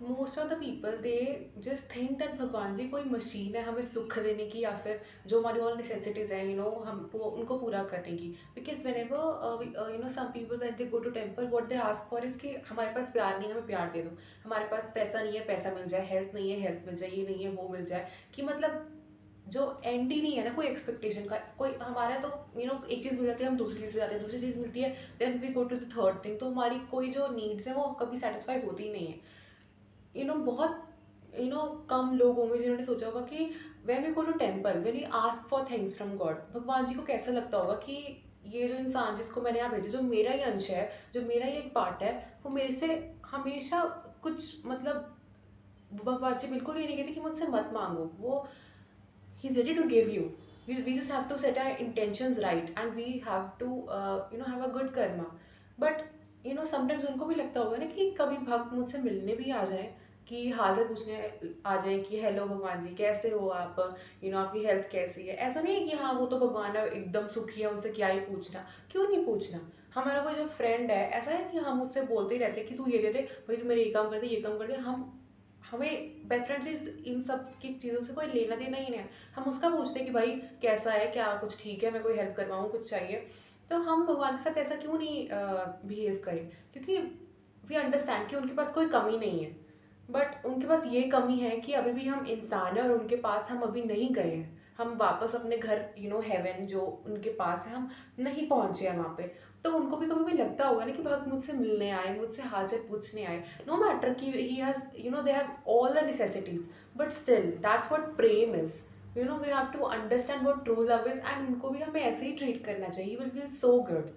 Most of the people they just think that भगवान जी कोई machine है हमें सुख देने की, या फिर जो हमारी ऑल नेसेसिटीज़ हैं हम वो उनको पूरा करने की। Because whenever some people when they go to temple what they ask for is कि हमारे पास प्यार नहीं है, हमें प्यार दे दो। हमारे पास पैसा नहीं है, पैसा मिल जाए। हेल्थ नहीं है, हेल्थ मिल जाए। ये नहीं है, वो मिल जाए। कि मतलब जो एंड ही नहीं है ना कोई एक्सपेक्टेशन का। कोई हमारा तो एक चीज़ मिल जाती है, हम दूसरी चीज़ पे जाते हैं, दूसरी चीज़ मिलती है, then we go to the third thing. तो हमारी कोई जो नीड्स है वो कभी सेटिस्फाई होती ही नहीं है। बहुत कम लोग होंगे जिन्होंने सोचा होगा कि when we go to temple, when we ask for things from God, भगवान जी को कैसा लगता होगा कि ये जो इंसान जिसको मैंने यहाँ भेजा, जो मेरा ही अंश है, जो मेरा ही एक पार्ट है, वो मेरे से हमेशा कुछ मतलब। भगवान जी बिल्कुल ये नहीं कहते कि मुझसे मत मांगो। वो he's ready to give you. We just have to set our intentions right, and we have to have a good karma. But sometimes उनको भी लगता होगा ना कि कभी भक्त मुझसे मिलने भी आ जाए, कि हाल चाल पूछने आ जाए कि हेलो भगवान जी कैसे हो आप, आपकी हेल्थ कैसी है। ऐसा नहीं है कि हाँ वो तो भगवान है एकदम सुखी है, उनसे क्या ही पूछना। क्यों नहीं पूछना। हमारा कोई जो फ्रेंड है, ऐसा है कि हम उससे बोलते ही रहते हैं कि तू ये दे दे भाई, तू मेरे ये काम कर दे, ये काम कर दे। हमें बेस्ट फ्रेंड से इन सब की चीज़ों से कोई लेना देना ही नहीं है। हम उसका पूछते हैं कि भाई कैसा है, क्या कुछ ठीक है, मैं कोई हेल्प करवाऊँ, कुछ चाहिए। तो हम भगवान के साथ ऐसा क्यों नहीं बिहेव करें, क्योंकि वी अंडरस्टैंड कि उनके पास कोई कमी नहीं है। बट उनके पास ये कमी है कि अभी भी हम इंसान हैं, और उनके पास हम अभी नहीं गए हैं। हम वापस अपने घर हेवन जो उनके पास है, हम नहीं पहुँचे हैं वहाँ पे। तो उनको भी कभी भी लगता होगा ना कि भक्त मुझसे मिलने आए, मुझसे हाल चाल पूछने आए। नो मैटर कि he has they have all the necessities, but still that's what प्रेम is. We have to understand what true love is, and उनको भी हमें ऐसे ही ट्रीट करना चाहिए। Will feel so good.